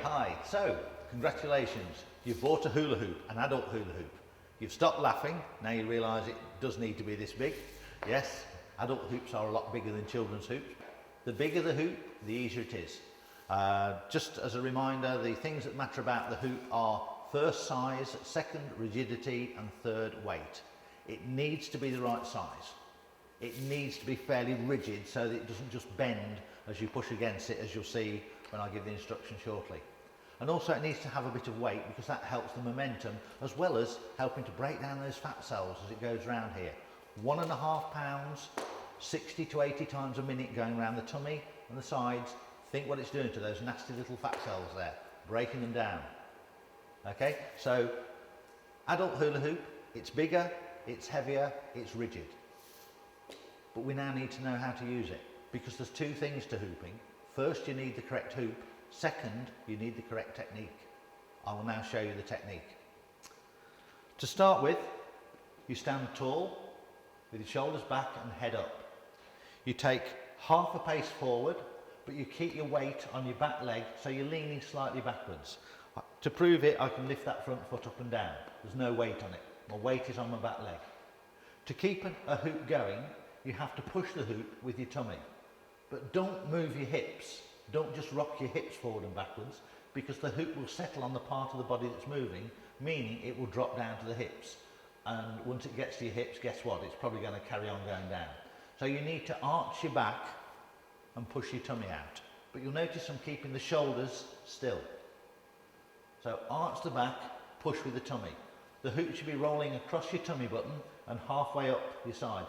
hi. So, congratulations. You've bought a hula hoop, an adult hula hoop. You've stopped laughing, now you realise it does need to be this big. Yes, adult hoops are a lot bigger than children's hoops. The bigger the hoop, the easier it is. Just as a reminder, the things that matter about the hoop are first size, second rigidity and third weight. It needs to be the right size. It needs to be fairly rigid so that it doesn't just bend as you push against it, as you'll see when I give the instructions shortly. And also it needs to have a bit of weight because that helps the momentum as well as helping to break down those fat cells as it goes around here. 1.5 pounds, 60 to 80 times a minute going around the tummy and the sides. Think what it's doing to those nasty little fat cells there, breaking them down. Okay, so adult hula hoop, it's bigger, it's heavier, it's rigid. But we now need to know how to use it because there's two things to hooping. First, you need the correct hoop. Second, you need the correct technique. I will now show you the technique. To start with, you stand tall with your shoulders back and head up. You take half a pace forward, but you keep your weight on your back leg so you're leaning slightly backwards. To prove it, I can lift that front foot up and down. There's no weight on it. My weight is on my back leg. To keep a hoop going, you have to push the hoop with your tummy. But don't move your hips. Don't just rock your hips forward and backwards because the hoop will settle on the part of the body that's moving, meaning it will drop down to the hips. And once it gets to your hips, guess what? It's probably going to carry on going down. So you need to arch your back and push your tummy out. But you'll notice I'm keeping the shoulders still. So arch the back, push with the tummy. The hoop should be rolling across your tummy button and halfway up your side.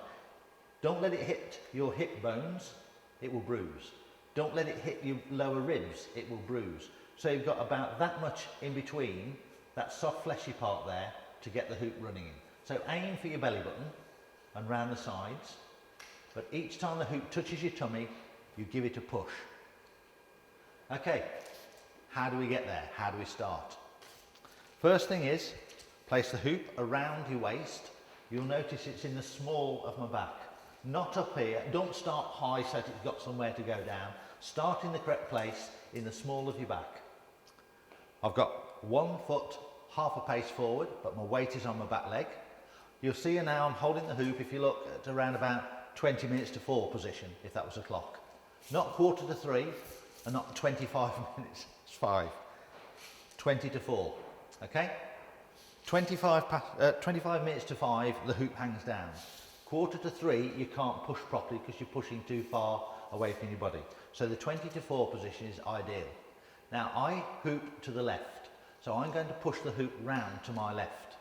Don't let it hit your hip bones, it will bruise. Don't let it hit your lower ribs, it will bruise. So you've got about that much in between, that soft fleshy part there, to get the hoop running in. So aim for your belly button and round the sides, but each time the hoop touches your tummy, you give it a push. Okay, how do we get there? How do we start? First thing is, place the hoop around your waist. You'll notice it's in the small of my back. Not up here. Don't start high so that it's got somewhere to go down. Start in the correct place in the small of your back. I've got 1 foot, half a pace forward, but my weight is on my back leg. You'll see now I'm holding the hoop if you look at around about 20 minutes to 4 position, if that was a clock. Not 2:45 to 3 and not 25 minutes, it's 5. 20 to 4, okay? 25 minutes to 5, the hoop hangs down. 2:45 to 3, you can't push properly because you're pushing too far away from your body. So the 20 to 4 position is ideal. Now I hoop to the left, so I'm going to push the hoop round to my left.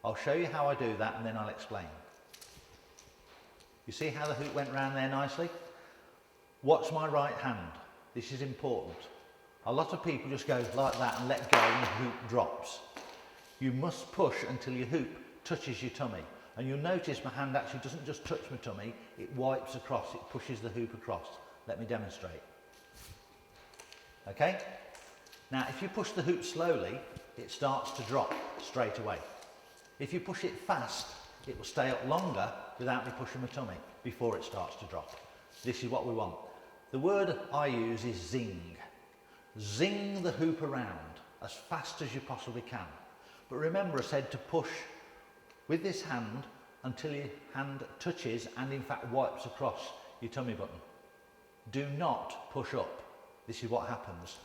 I'll show you how I do that and then I'll explain. You see how the hoop went round there nicely? Watch my right hand. This is important. A lot of people just go like that and let go and the hoop drops. You must push until your hoop touches your tummy. And you'll notice my hand actually doesn't just touch my tummy, it wipes across, it pushes the hoop across. Let me demonstrate. Okay? Now if you push the hoop slowly, it starts to drop straight away. If you push it fast, it will stay up longer without me pushing my tummy before it starts to drop. This is what we want. The word I use is zing. Zing the hoop around as fast as you possibly can. But remember I said to push with this hand until your hand touches and in fact wipes across your tummy button. Do not push up. This is what happens.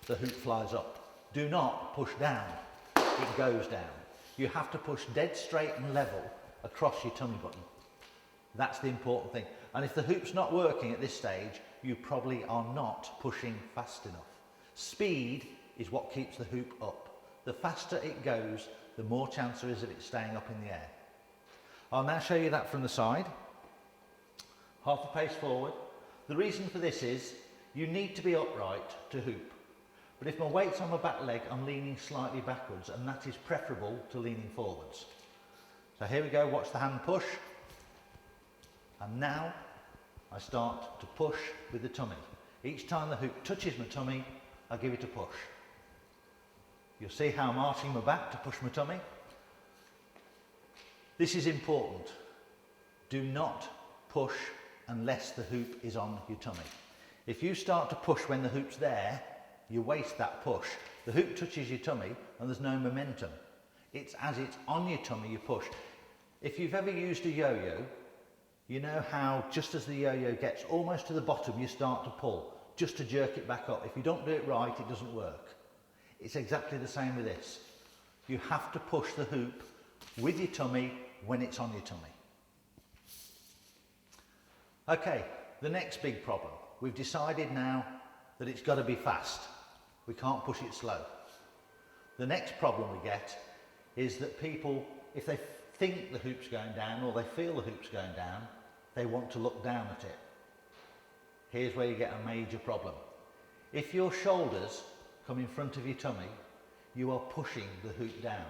The hoop flies up. Do not push down. It goes down. You have to push dead straight and level across your tummy button. That's the important thing. And if the hoop's not working at this stage, you probably are not pushing fast enough. Speed is what keeps the hoop up. The faster it goes, the more chance there is of it staying up in the air. I'll now show you that from the side. Half a pace forward. The reason for this is you need to be upright to hoop. But if my weight's on my back leg, I'm leaning slightly backwards and that is preferable to leaning forwards. So here we go, watch the hand push. And now I start to push with the tummy. Each time the hoop touches my tummy, I give it a push. You'll see how I'm arching my back to push my tummy. This is important. Do not push unless the hoop is on your tummy. If you start to push when the hoop's there, you waste that push. The hoop touches your tummy and there's no momentum. It's as it's on your tummy you push. If you've ever used a yo-yo, you know how just as the yo-yo gets almost to the bottom, you start to pull, just to jerk it back up. If you don't do it right, it doesn't work. It's exactly the same with this. You have to push the hoop with your tummy when it's on your tummy. Okay, the next big problem. We've decided now that it's got to be fast. We can't push it slow. The next problem we get is that people, if they think the hoop's going down or they feel the hoop's going down, they want to look down at it. Here's where you get a major problem. If your shoulders come in front of your tummy, you are pushing the hoop down.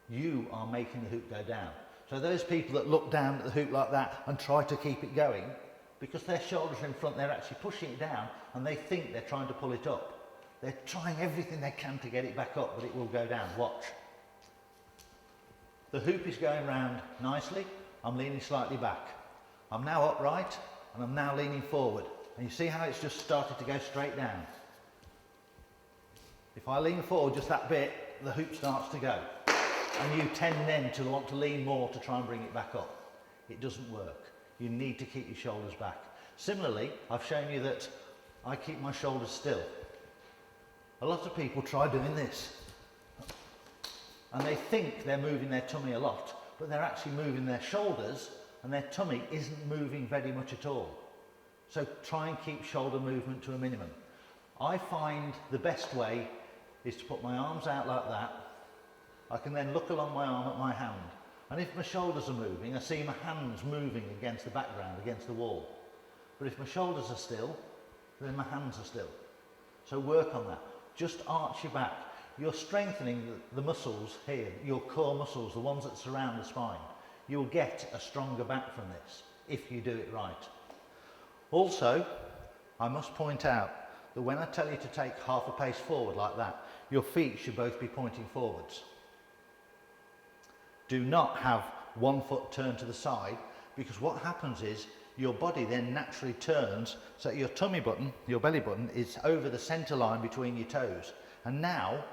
You are making the hoop go down. So those people that look down at the hoop like that and try to keep it going, because their shoulders are in front, they're actually pushing it down and they think they're trying to pull it up. They're trying everything they can to get it back up, but it will go down. Watch. The hoop is going round nicely. I'm leaning slightly back. I'm now upright and I'm now leaning forward. And you see how it's just started to go straight down. If I lean forward just that bit, the hoop starts to go. And you tend then to want to lean more to try and bring it back up. It doesn't work. You need to keep your shoulders back. Similarly, I've shown you that I keep my shoulders still. A lot of people try doing this. And they think they're moving their tummy a lot, but they're actually moving their shoulders and their tummy isn't moving very much at all. So try and keep shoulder movement to a minimum. I find the best way is to put my arms out like that. I can then look along my arm at my hand. And if my shoulders are moving, I see my hands moving against the background, against the wall. But if my shoulders are still, then my hands are still. So work on that. Just arch your back. You're strengthening the muscles here, your core muscles, the ones that surround the spine. You'll get a stronger back from this if you do it right. Also, I must point out that when I tell you to take half a pace forward like that, your feet should both be pointing forwards. Do not have one foot turned to the side, because what happens is your body then naturally turns so your tummy button, your belly button, is over the centre line between your toes. And now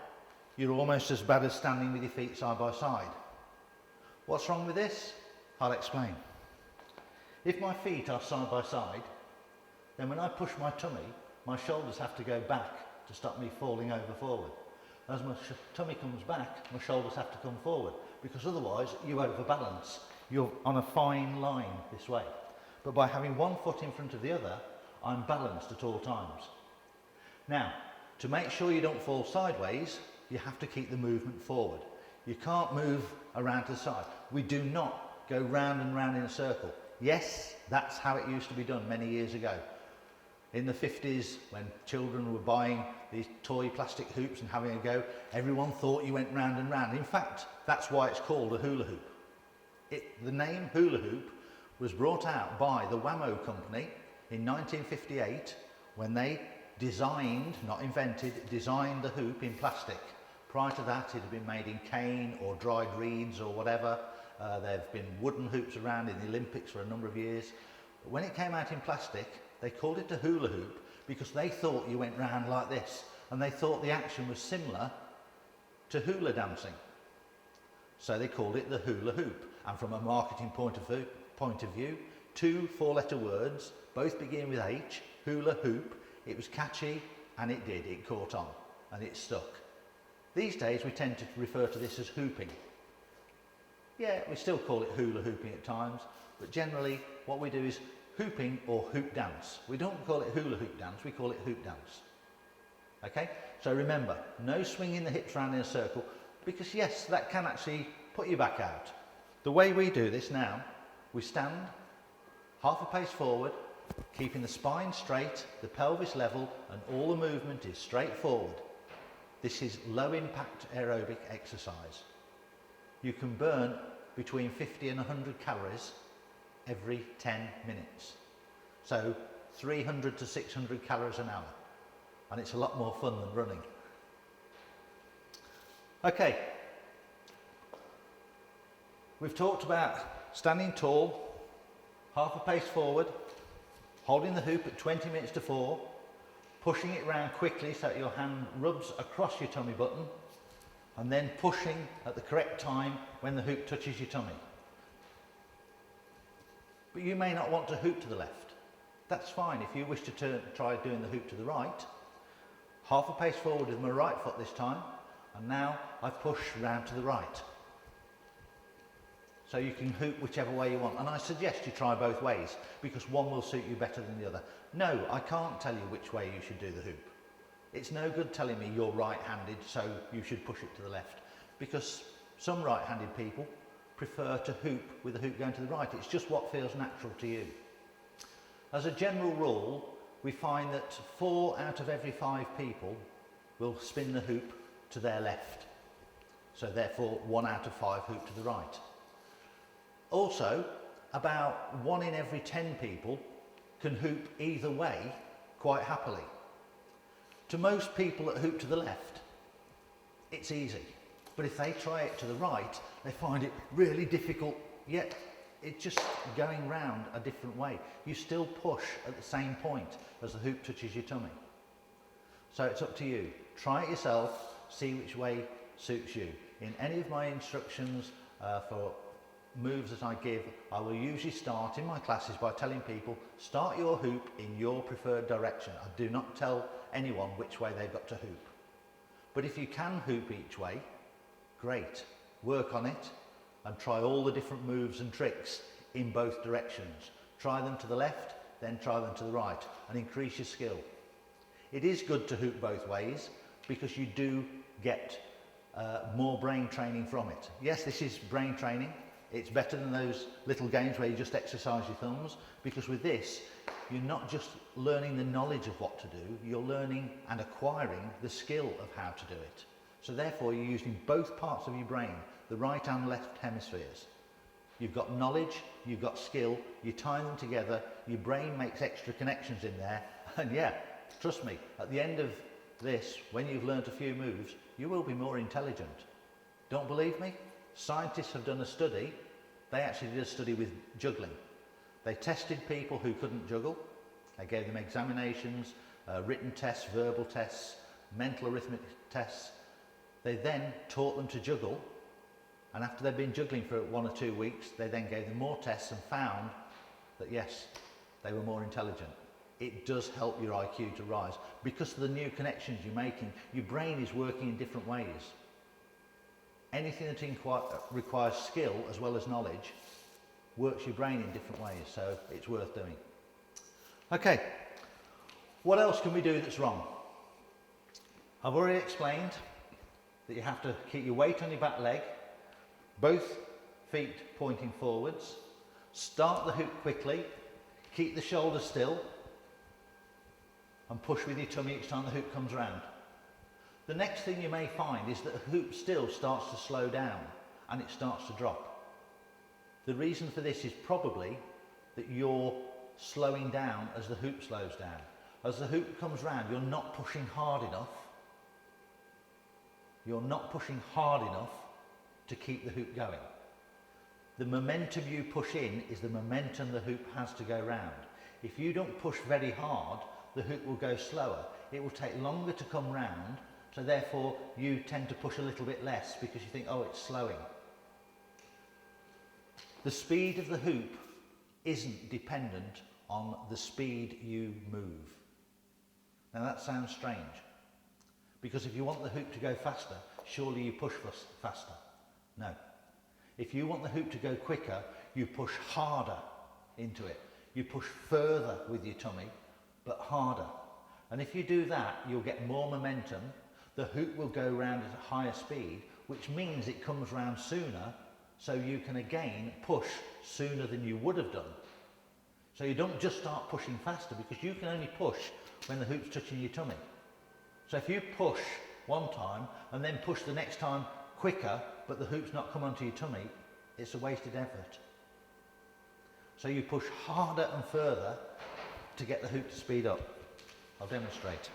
you're almost as bad as standing with your feet side by side. What's wrong with this? I'll explain. If my feet are side by side, then when I push my tummy, my shoulders have to go back to stop me falling over forward. As my tummy comes back, my shoulders have to come forward, because otherwise you overbalance. You're on a fine line this way. But by having one foot in front of the other, I'm balanced at all times. Now, to make sure you don't fall sideways, you have to keep the movement forward. You can't move around to the side. We do not go round and round in a circle. Yes, that's how it used to be done many years ago. In the 50s, when children were buying these toy plastic hoops and having a go, everyone thought you went round and round. In fact, that's why it's called a hula hoop. The name hula hoop was brought out by the Whammo company in 1958 when they designed, not invented, designed the hoop in plastic. Prior to that, it had been made in cane or dried reeds or whatever. There have been wooden hoops around in the Olympics for a number of years. But when it came out in plastic, they called it a hula hoop because they thought you went round like this, and they thought the action was similar to hula dancing. So they called it the hula hoop. And from a marketing point of view, two four-letter words, both begin with H, hula hoop. It was catchy, and it caught on, and it stuck. These days we tend to refer to this as hooping. Yeah, we still call it hula hooping at times, but generally what we do is hooping or hoop dance. We don't call it hula hoop dance, we call it hoop dance. Okay, so remember, no swinging the hips around in a circle, because yes, that can actually put your back out. The way we do this now, we stand half a pace forward, keeping the spine straight, the pelvis level, and all the movement is straight forward. This is low impact aerobic exercise. You can burn between 50 and 100 calories every 10 minutes. So 300 to 600 calories an hour. And it's a lot more fun than running. Okay. We've talked about standing tall, half a pace forward, holding the hoop at 20 minutes to 4, pushing it round quickly so that your hand rubs across your tummy button, and then pushing at the correct time when the hoop touches your tummy. But you may not want to hoop to the left. That's fine. If you wish to try doing the hoop to the right, half a pace forward with my right foot this time, and now I push round to the right. So you can hoop whichever way you want. And I suggest you try both ways, because one will suit you better than the other. No, I can't tell you which way you should do the hoop. It's no good telling me you're right-handed, so you should push it to the left, because some right-handed people prefer to hoop with the hoop going to the right. It's just what feels natural to you. As a general rule, we find that 4 out of every 5 people will spin the hoop to their left. So therefore, 1 out of 5 hoop to the right. Also, about 1 in every 10 people can hoop either way quite happily. To most people that hoop to the left, it's easy. But if they try it to the right, they find it really difficult, yet it's just going round a different way. You still push at the same point as the hoop touches your tummy. So it's up to you. Try it yourself, see which way suits you. In any of my instructions for moves that I give, I will usually start in my classes by telling people, start your hoop in your preferred direction. I do not tell anyone which way they've got to hoop. But if you can hoop each way, great. Work on it and try all the different moves and tricks in both directions. Try them to the left, then try them to the right, and increase your skill. It is good to hoop both ways because you do get more brain training from it. Yes, this is brain training. It's better than those little games where you just exercise your thumbs, because with this, you're not just learning the knowledge of what to do, you're learning and acquiring the skill of how to do it. So therefore, you're using both parts of your brain, the right and left hemispheres. You've got knowledge, you've got skill, you tie them together, your brain makes extra connections in there, and yeah, trust me, at the end of this, when you've learnt a few moves, you will be more intelligent. Don't believe me? Scientists have done a study. They actually did a study with juggling. They tested people who couldn't juggle. They gave them examinations, written tests, verbal tests, mental arithmetic tests. They then taught them to juggle, and after they'd been juggling for 1 or 2 weeks, they then gave them more tests and found that yes, they were more intelligent. It does help your IQ to rise. Because of the new connections you're making, your brain is working in different ways. Anything that requires skill as well as knowledge works your brain in different ways, so it's worth doing. Okay, what else can we do that's wrong? I've already explained that you have to keep your weight on your back leg, both feet pointing forwards, start the hoop quickly, keep the shoulders still, and push with your tummy each time the hoop comes round. The next thing you may find is that the hoop still starts to slow down and it starts to drop. The reason for this is probably that you're slowing down as the hoop slows down. As the hoop comes round, you're not pushing hard enough. You're not pushing hard enough to keep the hoop going. The momentum you push in is the momentum the hoop has to go round. If you don't push very hard, the hoop will go slower. It will take longer to come round, so therefore you tend to push a little bit less because you think, oh, it's slowing. The speed of the hoop isn't dependent on the speed you move. Now that sounds strange, because if you want the hoop to go faster, surely you push faster. No. If you want the hoop to go quicker, you push harder into it. You push further with your tummy, but harder. And if you do that, you'll get more momentum. The hoop will go round at a higher speed, which means it comes round sooner, so you can again push sooner than you would have done. So you don't just start pushing faster, because you can only push when the hoop's touching your tummy. So if you push one time and then push the next time quicker, but the hoop's not come onto your tummy, it's a wasted effort. So you push harder and further to get the hoop to speed up. I'll demonstrate.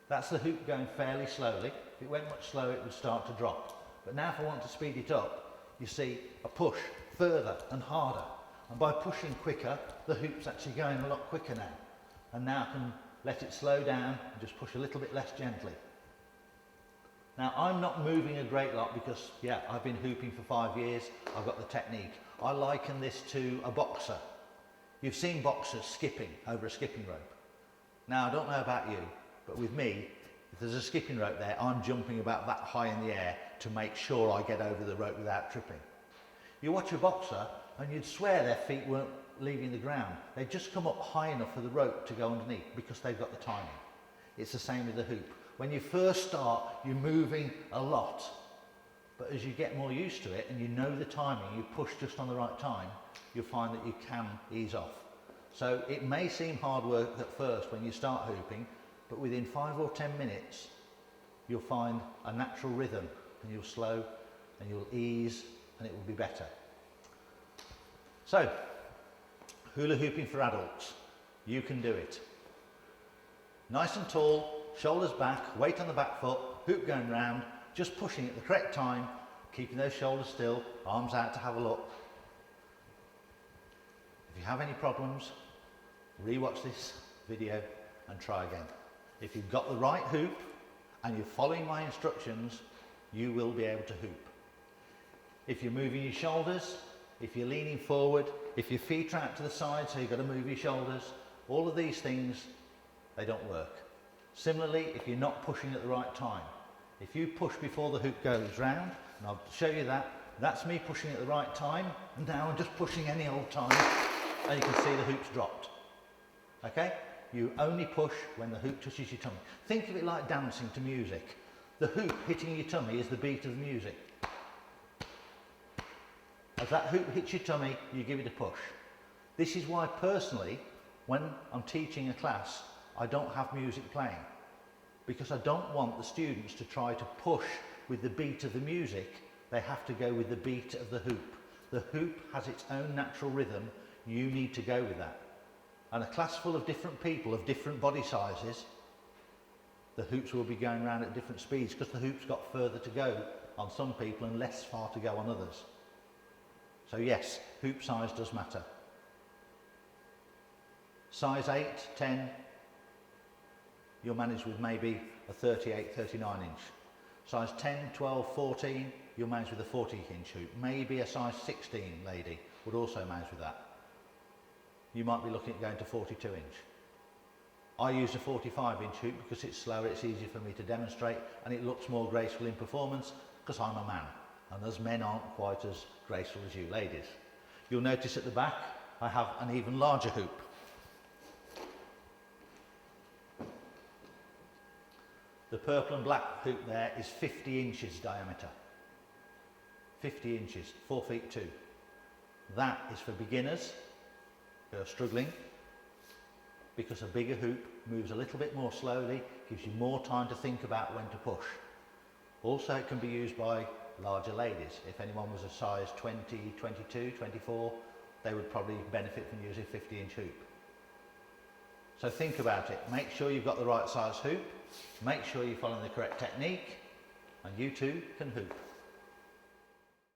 That's the hoop going fairly slowly. If it went much slower, it would start to drop. But now if I want to speed it up, you see a push further and harder. And by pushing quicker, the hoop's actually going a lot quicker now. And now I can let it slow down and just push a little bit less gently. Now I'm not moving a great lot because, yeah, I've been hooping for 5 years, I've got the technique. I liken this to a boxer. You've seen boxers skipping over a skipping rope. Now I don't know about you, but with me, if there's a skipping rope there, I'm jumping about that high in the air to make sure I get over the rope without tripping. You watch a boxer and you'd swear their feet weren't leaving the ground. They just come up high enough for the rope to go underneath because they've got the timing. It's the same with the hoop. When you first start, you're moving a lot, but as you get more used to it and you know the timing, you push just on the right time, you'll find that you can ease off. So it may seem hard work at first when you start hooping, but within 5 or 10 minutes, you'll find a natural rhythm and you'll slow and you'll ease and it will be better. So, hula hooping for adults, you can do it. Nice and tall, shoulders back, weight on the back foot, hoop going round, just pushing at the correct time, keeping those shoulders still, arms out to have a look. If you have any problems, re-watch this video and try again. If you've got the right hoop and you're following my instructions, you will be able to hoop. If you're moving your shoulders, if you're leaning forward, if your feet are out to the side so you've got to move your shoulders, all of these things, they don't work. Similarly, if you're not pushing at the right time, if you push before the hoop goes round, and I'll show you that, that's me pushing at the right time, and now I'm just pushing any old time, and you can see the hoop's dropped. Okay? You only push when the hoop touches your tummy. Think of it like dancing to music. The hoop hitting your tummy is the beat of the music. As that hoop hits your tummy, you give it a push. This is why personally, when I'm teaching a class, I don't have music playing. Because I don't want the students to try to push with the beat of the music. They have to go with the beat of the hoop. The hoop has its own natural rhythm. You need to go with that. And a class full of different people of different body sizes, the hoops will be going around at different speeds because the hoop's got further to go on some people and less far to go on others. So yes, hoop size does matter. Size 8, 10, you'll manage with maybe a 38, 39 inch. Size 10, 12, 14, you'll manage with a 40-inch hoop. Maybe a size 16 lady would also manage with that. You might be looking at going to 42 inch. I use a 45-inch hoop because it's slower, it's easier for me to demonstrate, and it looks more graceful in performance because I'm a man, and those men aren't quite as graceful as you ladies. You'll notice at the back I have an even larger hoop. The purple and black hoop there is 50 inches diameter. 50 inches, 4 feet 2. That is for beginners who are struggling, because a bigger hoop moves a little bit more slowly, gives you more time to think about when to push. Also, it can be used by larger ladies. If anyone was a size 20, 22, 24, they would probably benefit from using a 50-inch hoop. So think about it. Make sure you've got the right size hoop. Make sure you're following the correct technique, and you too can hoop.